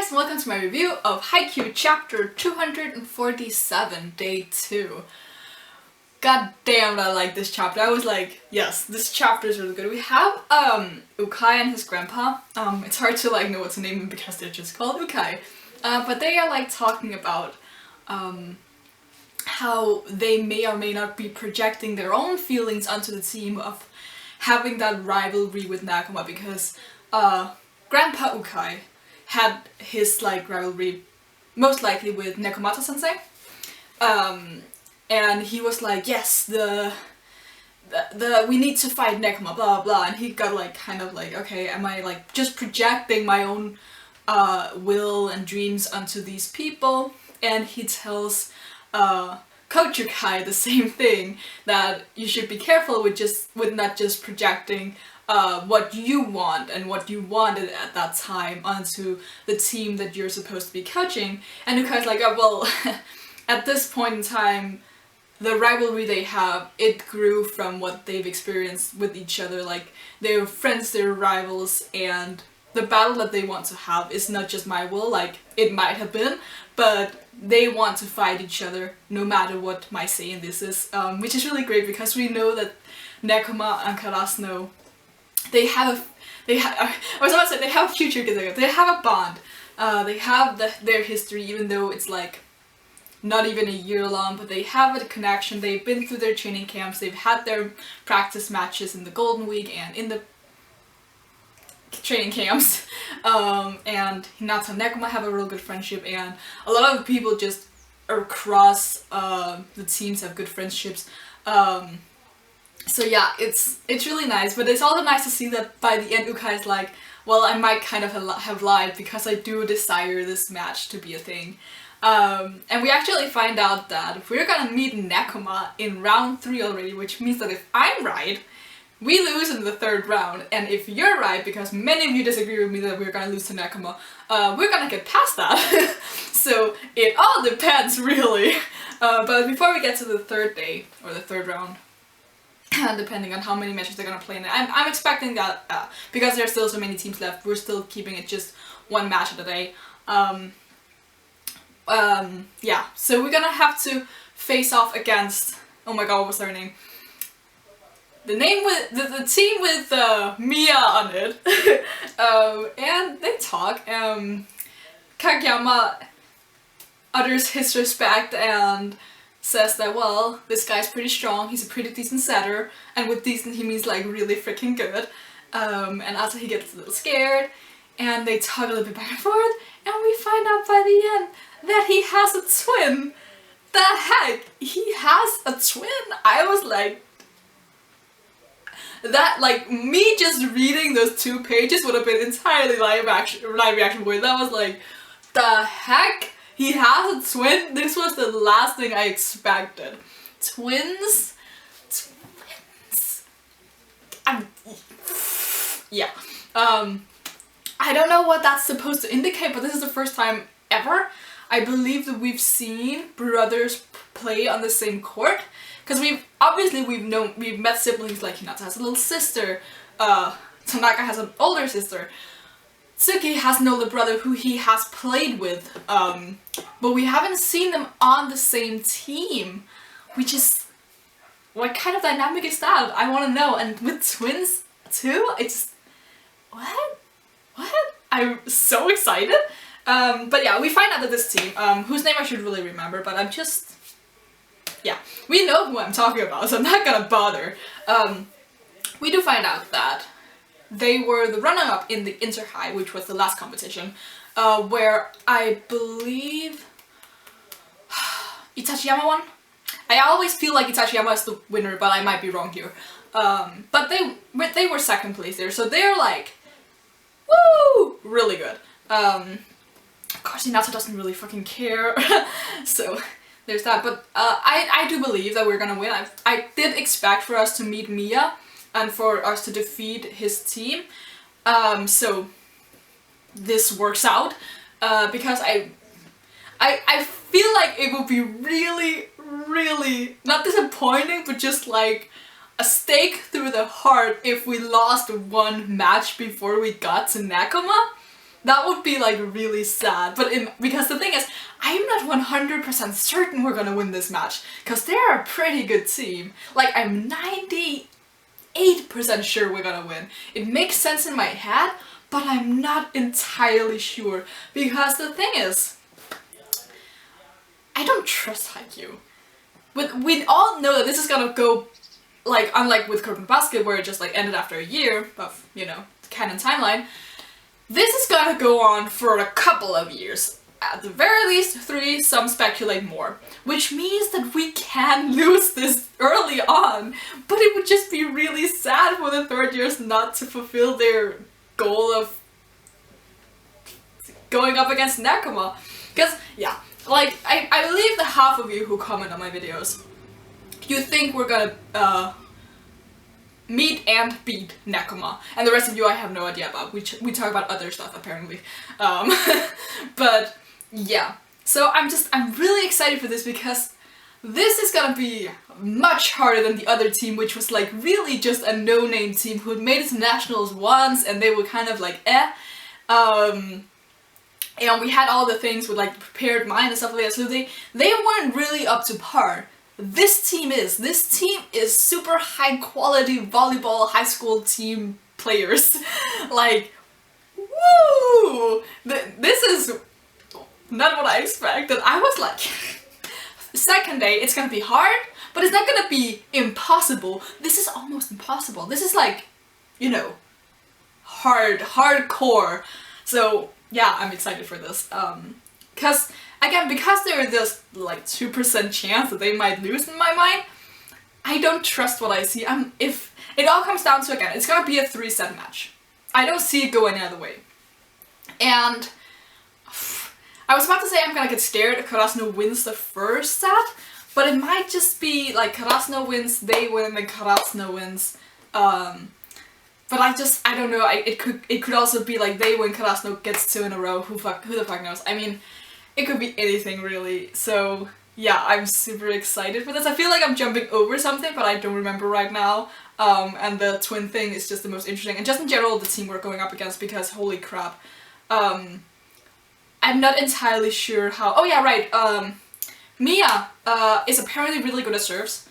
guys, and welcome to my review of Haikyuu chapter 247, day 2. God damn, I like this chapter. I was like, yes, this chapter is really good. We have Ukai and his grandpa. It's hard to know what to name them because they're just called Ukai. But they are talking about how they may or may not be projecting their own feelings onto the team of having that rivalry with Nakama, because Grandpa Ukai had his rivalry most likely with Nekomata sensei, and he was like, yes, the we need to fight Nekoma, blah blah, and he got okay, am I just projecting my own will and dreams onto these people? And he tells Coach Ukai the same thing, that you should be careful with not just projecting what you want and what you wanted at that time onto the team that you're supposed to be coaching. And Ukai's like, oh, well, at this point in time, the rivalry they have, it grew from what they've experienced with each other. They're friends, they're rivals, and the battle that they want to have is not just my will, it might have been, but they want to fight each other no matter what my say in this is, which is really great because we know that Nekoma and Karasuno, they have a future together. They have a bond. They have their history, even though it's not even a year long, but they have a connection. They've been through their training camps. They've had their practice matches in the Golden Week and in the training camps. And Hinata and Nekoma have a real good friendship, and a lot of people just across the teams have good friendships. So yeah, it's really nice, but it's also nice to see that by the end Ukai is like, well, I might kind of have lied because I do desire this match to be a thing. And we actually find out that we're gonna meet Nekoma in round 3 already, which means that if I'm right, we lose in the 3rd round, and if you're right, because many of you disagree with me that we're gonna lose to Nekoma, we're gonna get past that. So it all depends, really. But before we get to the 3rd day, or the 3rd round, depending on how many matches they're gonna play in it, I'm expecting that, because there's still so many teams left, we're still keeping it just one match at a day. Yeah, so we're gonna have to face off against, oh my god, what was their name? The team with MIYA on it. And they talk. Kageyama utters his respect and says that, well, this guy's pretty strong, he's a pretty decent setter, and with decent he means really freaking good. And also he gets a little scared, and they talk a little bit back and forth, and we find out by the end that he has a twin. The heck? He has a twin? I was like, that, me just reading those 2 pages would have been entirely live reaction boy. That was like, the heck? He has a twin? This was the last thing I expected. Twins? Yeah. I don't know what that's supposed to indicate, but this is the first time ever, I believe, that we've seen brothers play on the same court. Because we've met siblings like Hinata has a little sister, Tanaka has an older sister, Tsuki has an older brother who he has played with, but we haven't seen them on the same team, which is, what kind of dynamic is that? I want to know. And with twins too, it's, what? I'm so excited. But yeah, we find out that this team, whose name I should really remember, but I'm just, yeah, we know who I'm talking about, so I'm not gonna bother. We do find out that they were the runner-up in the Inter-High, which was the last competition, where I believe Itachiyama won. I always feel like Itachiyama is the winner, but I might be wrong here. But they were 2nd place there, so they're woo, really good. Of course, Hinata doesn't really fucking care, so there's that. But I do believe that we're gonna win. I did expect for us to meet MIYA and for us to defeat his team. So this works out, because I feel like it would be really, really not disappointing, but just a stake through the heart if we lost one match before we got to Nekoma. That would be like really sad. But because the thing is, I'm not 100% certain we're gonna win this match, because they're a pretty good team. Like, I'm 98% sure we're gonna win. It makes sense in my head, but I'm not entirely sure, because the thing is, I don't trust Haikyuu. We all know that this is gonna go, like, unlike with Kuroko Basket where it just like ended after a year of, you know, canon timeline, this is gonna go on for a couple of years. At the very least 3, some speculate more. Which means that we can lose this early on, but it would just be really sad for the third years not to fulfill their goal of going up against Nekoma. Because, yeah, like, I believe the half of you who comment on my videos, you think we're gonna meet and beat Nekoma, and the rest of you I have no idea about. We talk about other stuff apparently. But yeah, so I'm really excited for this, because this is gonna be much harder than the other team, which was like really just a no-name team who had made it to nationals once and they were kind of like and we had all the things with like the prepared mind and stuff like that, so they weren't really up to par. This team is super high quality volleyball high school team players. Like, woo! This is not what I expected. I was like, second day, it's gonna be hard, but it's not gonna be impossible. This is almost impossible. This is like, you know, hardcore. So yeah, I'm excited for this. Because there is this like 2% chance that they might lose in my mind, I don't trust what I see. If it all comes down to, again, it's gonna be a 3-set match. I don't see it go any other way. And I was about to say I'm gonna get scared if Karasuno wins the first set, but it might just be like Karasuno wins, they win, then Karasuno wins. But I don't know. It could also be like they win, Karasuno gets 2 in a row. Who the fuck knows? I mean, it could be anything really. So yeah, I'm super excited for this. I feel like I'm jumping over something, but I don't remember right now. And the twin thing is just the most interesting, and just in general the team we're going up against, because holy crap. I'm not entirely sure how. Oh yeah, right. MIYA is apparently really good at serves.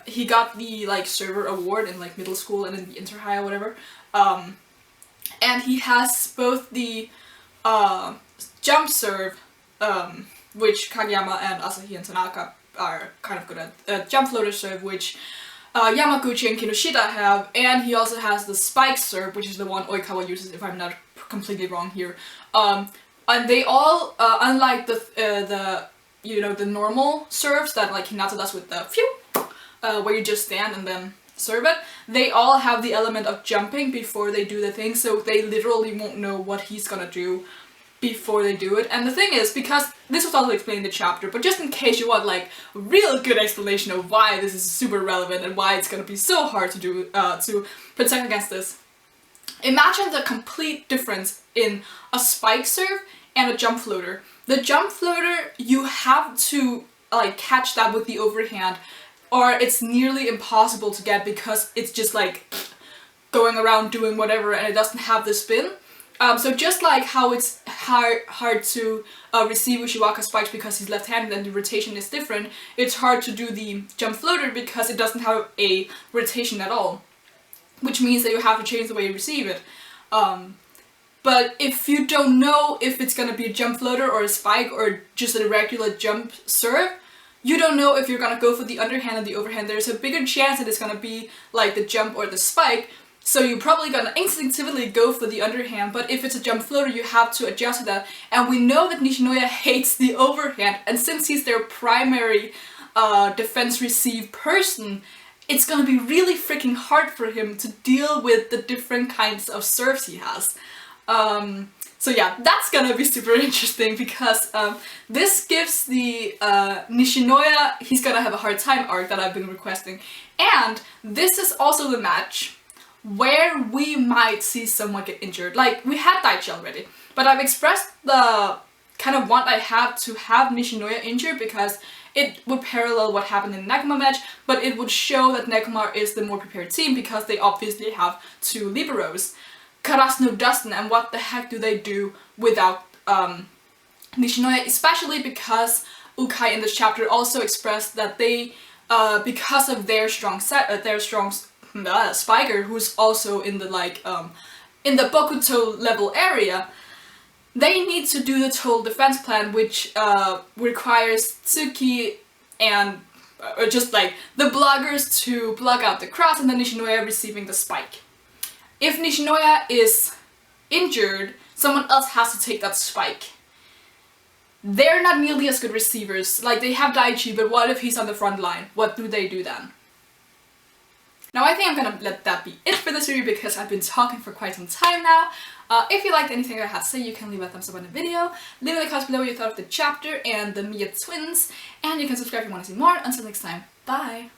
He got the like server award in like middle school and in the inter-high or whatever. And he has both the jump serve, which Kageyama and Asahi and Tanaka are kind of good at, jump floater serve, which Yamaguchi and Kinoshita have, and he also has the spike serve, which is the one Oikawa uses, if I'm not completely wrong here. And they all, unlike the you know, the normal serves that like Hinata does with the phew, where you just stand and then serve it, they all have the element of jumping before they do the thing, so they literally won't know what he's gonna do before they do it. And the thing is, because this was also explained in the chapter, but just in case you want like a real good explanation of why this is super relevant and why it's gonna be so hard to do to protect against this, imagine the complete difference in a spike serve and a jump floater. The jump floater, you have to like catch that with the overhand, or it's nearly impossible to get because it's just like going around doing whatever and it doesn't have the spin. So just like how it's hard to receive Ushiwaka spikes because he's left-handed and the rotation is different, it's hard to do the jump floater because it doesn't have a rotation at all, which means that you have to change the way you receive it. But if you don't know if it's gonna be a jump floater or a spike or just a regular jump serve, you don't know if you're gonna go for the underhand and the overhand. There's a bigger chance that it's gonna be like the jump or the spike, so you're probably gonna instinctively go for the underhand, but if it's a jump floater you have to adjust to that. And we know that Nishinoya hates the overhand, and since he's their primary defense receive person, it's gonna be really freaking hard for him to deal with the different kinds of serves he has. So yeah, that's gonna be super interesting because this gives the Nishinoya, he's gonna have a hard time arc that I've been requesting. And this is also the match where we might see someone get injured. Like, we had Daichi already, but I've expressed the kind of want I have to have Nishinoya injured because it would parallel what happened in the Nekoma match, but it would show that Nekoma is the more prepared team because they obviously have 2 liberos. Karasuno doesn't, and what the heck do they do without Nishinoya, especially because Ukai in this chapter also expressed that they, because of their strong Spiker, who's also in the in the Bokuto level area, they need to do the total defense plan, which requires Tsuki and just like the bloggers to block out the cross, and then Nishinoya receiving the spike. If Nishinoya is injured, someone else has to take that spike. They're not nearly as good receivers. Like, they have Daichi, but what if he's on the front line? What do they do then? Now I think I'm gonna let that be it for this review because I've been talking for quite some time now. If you liked anything I had to say, you can leave a thumbs up on the video, leave in the comments below what you thought of the chapter and the MIYA twins, and you can subscribe if you want to see more. Until next time, bye!